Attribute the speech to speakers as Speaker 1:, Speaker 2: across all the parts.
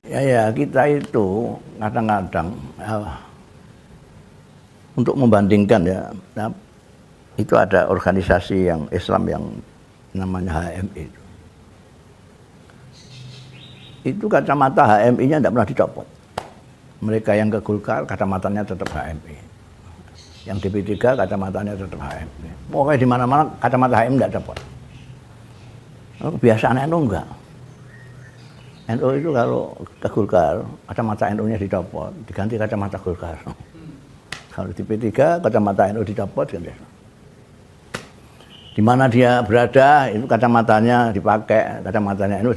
Speaker 1: Ya, kita itu kadang-kadang untuk membandingkan ya, itu ada organisasi yang Islam yang namanya HMI. Itu kacamata HMI-nya tidak pernah dicopot. Mereka yang ke Golkar kacamatanya tetap HMI. Yang di P3 kacamatanya tetap HMI. Pokoknya di mana-mana kacamata HMI tidak copot. Kebiasaan NU enggak. NU itu kalau ke Golkar, kacamata NU-nya dicopot, diganti kacamata Golkar. Kalau di P3 kacamata NU dicopot, ganti. Di mana dia berada, itu kacamatanya dipakai, kacamatanya NU.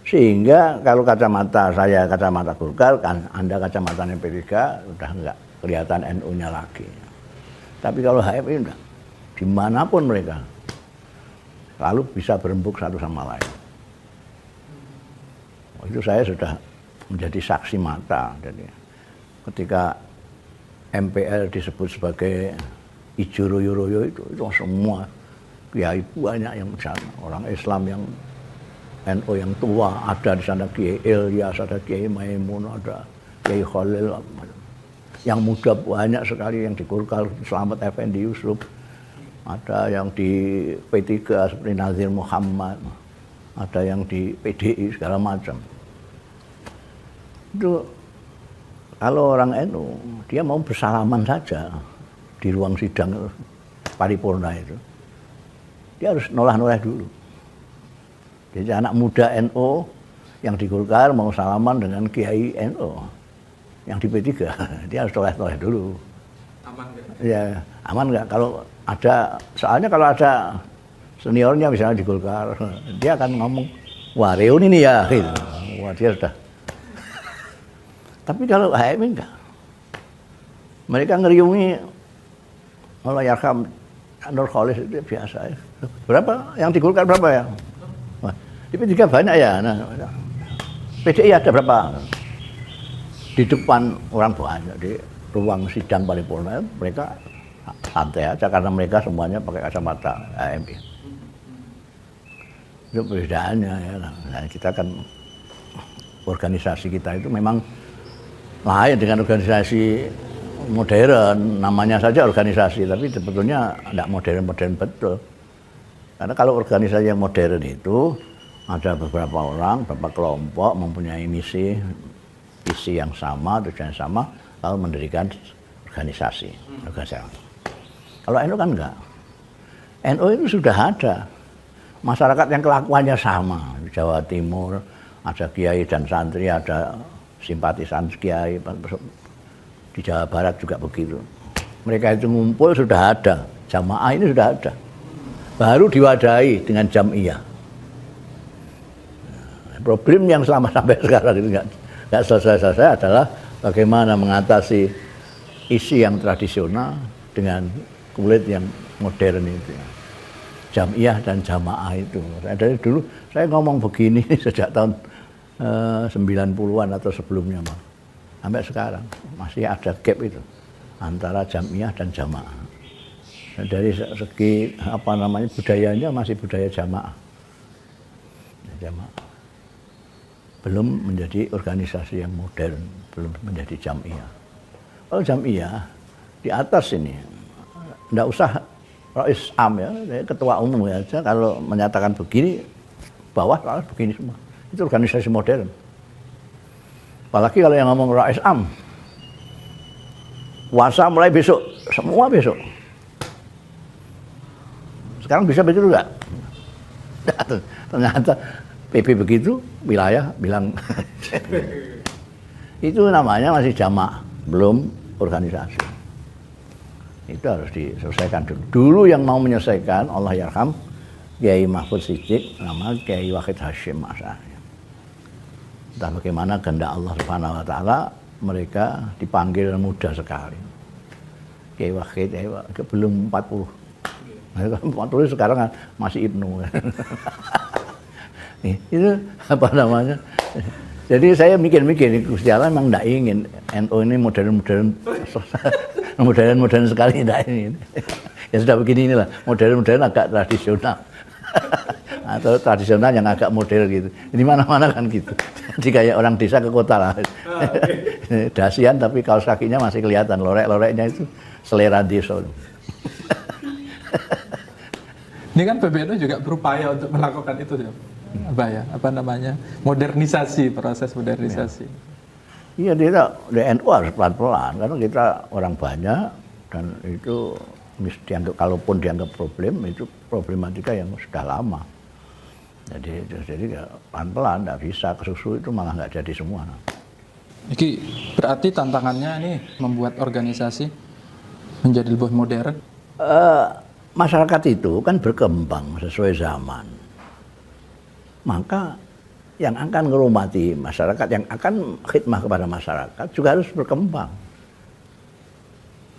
Speaker 1: Sehingga kalau kacamata saya kacamata Golkar, kan Anda kacamatanya P3, udah enggak kelihatan NU-nya lagi. Tapi kalau HMI enggak, dimanapun mereka, lalu bisa berembuk satu sama lain. Itu saya sudah menjadi saksi mata. Jadi ketika MPL disebut sebagai Ijo Royo-royo itu semua kiai banyak yang sana, orang Islam yang NU yang tua ada di sana, Kiai Ilyas, ada Kiai Maimun, ada Kiai Khalil, yang muda banyak sekali yang di Golkar, Slamet Effendi Yusuf, ada yang di P3 seperti Nazir Muhammad, ada yang di PDI segala macam. Itu kalau orang NU dia mau bersalaman saja di ruang sidang paripurna itu, dia harus noleh-noleh dulu. Jadi anak muda NU yang di Golkar mau salaman dengan Kiai NU yang di P3, dia harus noleh-noleh dulu.
Speaker 2: Aman nggak?
Speaker 1: Ya, aman nggak? Kalau ada, soalnya kalau ada seniornya misalnya di Golkar, dia akan ngomong, wah reuni nih ya, gitu. Wah dia sudah. Tapi kalau HMI enggak, mereka ngeriungi Allah yarham Nur Khalis itu biasa ya. Berapa? Yang di Golkar berapa ya? Wah, di P3 banyak ya. Nah, PDI ada berapa? Di depan orang banyak di ruang sidang paripurna mereka santai aja karena mereka semuanya pakai kacamata HMI. Itu perbedaannya ya. Nah, kita kan organisasi kita itu memang lain dengan organisasi modern, namanya saja organisasi, tapi sebetulnya tidak modern-modern betul. Karena kalau organisasi yang modern itu ada beberapa orang, beberapa kelompok mempunyai visi yang sama, tujuan yang sama, lalu mendirikan organisasi. Kalau NU kan enggak. NU itu sudah ada masyarakat yang kelakuannya sama. Di Jawa Timur ada kiai dan santri, ada simpatisan kiai, di Jawa Barat juga begitu. Mereka itu ngumpul sudah ada, jamaah ini sudah ada. Baru diwadahi dengan jam'iyah. Problem yang sampai sekarang itu nggak selesai-selesai adalah bagaimana mengatasi isi yang tradisional dengan kulit yang modern itu. Jam'iyah dan jamaah itu. Dari dulu saya ngomong begini sejak tahun 90-an atau sebelumnya, sampai sekarang masih ada gap itu antara jam'iyah dan jamaah. Dari segi budayanya masih budaya jamaah. Belum menjadi organisasi yang modern, belum menjadi jam'iyah. Kalau jam'iyah di atas ini, tidak usah Rais Am ya, ketua umum aja kalau menyatakan begini, bawah harus begini semua. Itu organisasi modern. Apalagi kalau yang ngomong Rais Am, puasa mulai besok, semua besok. Sekarang bisa begitu enggak? Ternyata PP begitu, wilayah bilang itu namanya masih jamaah, belum organisasi. Itu harus diselesaikan dulu. Dulu yang mau menyelesaikan, Allah yarham, Kiai Mahfud Siddiq, nama Kiai Wahid Hashim Asy'ari. Entah bagaimana kehendak Allah Subhanahu wa taala, mereka dipanggil muda sekali. Kiai Wahid belum 40. 40 sekarang masih Ibnu. Itu apa namanya? Jadi saya mikir-mikir, Gusti Allah memang tidak ingin NU ini modern sekali, tidak ingin. Ya sudah begini inilah, modern agak tradisional. Atau tradisional yang agak model gitu. Di mana-mana kan gitu. Jadi kayak orang desa ke kota lah. Dasian tapi kaos kakinya masih kelihatan, lorek-loreknya itu selera desa.
Speaker 2: Ini kan PBNU juga berupaya untuk melakukan itu ya, apa namanya, modernisasi, proses modernisasi.
Speaker 1: Iya, dia NU harus pelan-pelan karena kita orang banyak dan itu dianggap, kalaupun dianggap problem, itu problematika yang sudah lama. Jadi ya pelan-pelan, nggak bisa kesusu itu malah nggak jadi semua.
Speaker 2: Iki berarti tantangannya ini membuat organisasi menjadi lebih modern.
Speaker 1: Masyarakat itu kan berkembang sesuai zaman. Maka yang akan menghormati masyarakat, yang akan khidmah kepada masyarakat juga harus berkembang.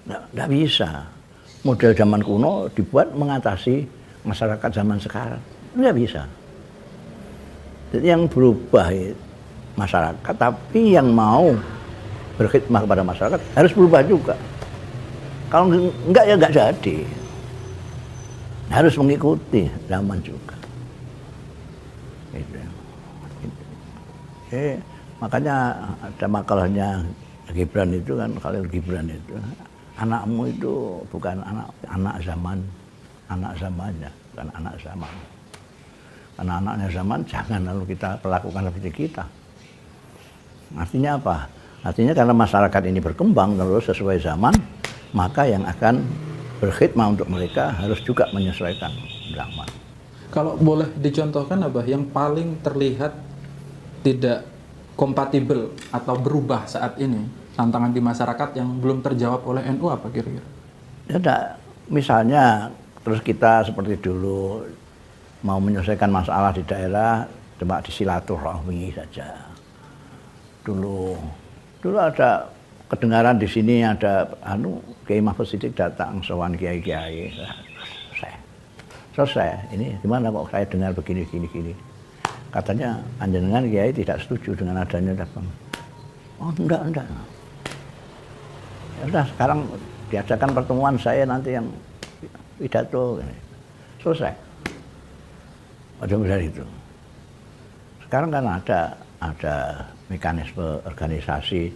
Speaker 1: Nggak bisa model zaman kuno dibuat mengatasi masyarakat zaman sekarang. Nggak bisa. Jadi yang berubah masyarakat, tapi yang mau berkhidmah kepada masyarakat harus berubah juga. Kalau enggak ya enggak jadi. Harus mengikuti zaman juga. Gitu. Makanya ada makalahnya Gibran itu kan, Khalil Gibran itu, anakmu itu bukan anak zamannya, bukan anak zaman. Karena anaknya zaman jangan lalu kita perlakukan seperti kita. Artinya apa? Artinya karena masyarakat ini berkembang terus sesuai zaman, maka yang akan berkhidmah untuk mereka harus juga menyesuaikan zaman.
Speaker 2: Kalau boleh dicontohkan Abah, yang paling terlihat tidak kompatibel atau berubah saat ini, tantangan di masyarakat yang belum terjawab oleh NU apa kira-kira? Ya,
Speaker 1: misalnya terus kita seperti dulu mau menyelesaikan masalah di daerah cuma disilaturahmi saja. Dulu ada kedengaran di sini ada Kiai Mahfud Siddiq datang sowan kiai-kiai. Selesai. Ini gimana kok saya dengar begini. Katanya panjenengan kiai tidak setuju dengan adanya datang. Oh enggak. Ya udah sekarang diadakan pertemuan saya nanti yang pidato. Selesai. Macam itu. Sekarang kan ada mekanisme organisasi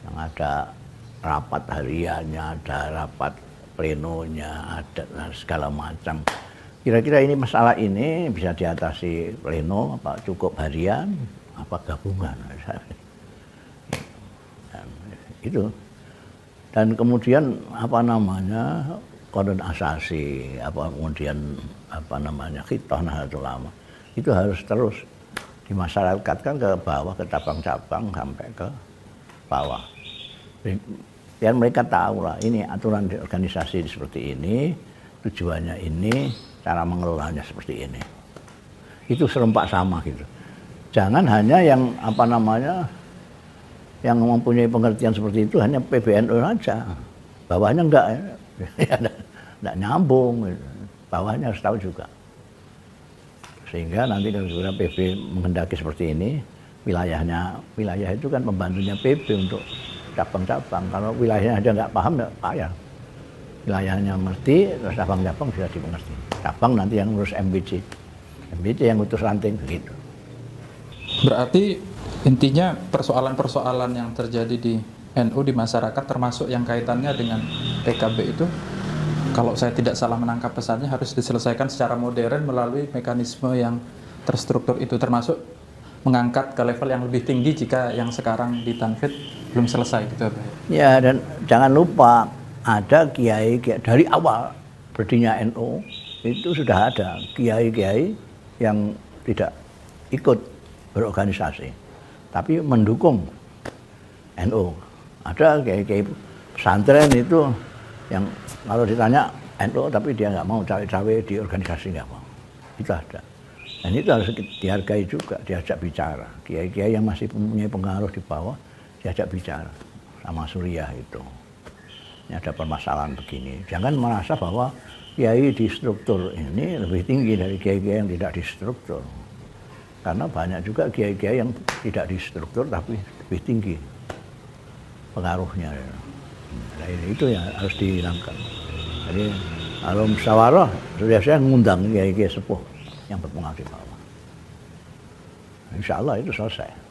Speaker 1: yang ada rapat hariannya, ada rapat plenonya, ada segala macam. Kira-kira ini masalah ini bisa diatasi pleno apa cukup harian apa gabungan? Itu. Dan kemudian kodon asasi, khitah Nahdlatul Ulama itu harus terus dimasyarakatkan ke bawah, ke cabang-cabang sampai ke bawah. Biar mereka tahu lah, ini aturan di organisasi seperti ini, tujuannya ini, cara mengelolanya seperti ini. Itu serempak sama gitu. Jangan hanya yang yang mempunyai pengertian seperti itu hanya PBNU saja. Bawahnya enggak nyambung. Bawahnya harus tahu juga. Sehingga nanti kalau PB menghendaki seperti ini, wilayah itu kan pembantunya PB untuk cabang-cabang. Kalau wilayahnya aja nggak paham, nggak payah. Wilayahnya mengerti, terus cabang-cabang bisa dimengerti. Cabang nanti yang ngurus MBC yang utus ranting begitu.
Speaker 2: Berarti intinya persoalan-persoalan yang terjadi di NU di masyarakat, termasuk yang kaitannya dengan PKB itu, kalau saya tidak salah menangkap pesannya, harus diselesaikan secara modern melalui mekanisme yang terstruktur itu, termasuk mengangkat ke level yang lebih tinggi jika yang sekarang di Tanfid belum selesai gitu ya.
Speaker 1: Ya, dan jangan lupa ada kiai dari awal berdirinya NU itu sudah ada kiai-kiai yang tidak ikut berorganisasi tapi mendukung NU. Ada kiai-kiai pesantren itu yang kalau ditanya NU tapi dia nggak mau cawe-cawe di organisasi, nggak mau. Itu ada. Dan itu harus dihargai juga, diajak bicara. Kiai-kiai yang masih mempunyai pengaruh di bawah diajak bicara sama Suriah itu. Ini ada permasalahan begini. Jangan merasa bahwa kiai di struktur ini lebih tinggi dari kiai-kiai yang tidak di struktur. Karena banyak juga kiai-kiai yang tidak di struktur tapi lebih tinggi pengaruhnya. Nah, itu yang harus dihilangkan. Jadi kalau musyawarah, saya ngundang kiai-kiai sepuh yang berpengaruh di bawah. Insya Allah itu selesai.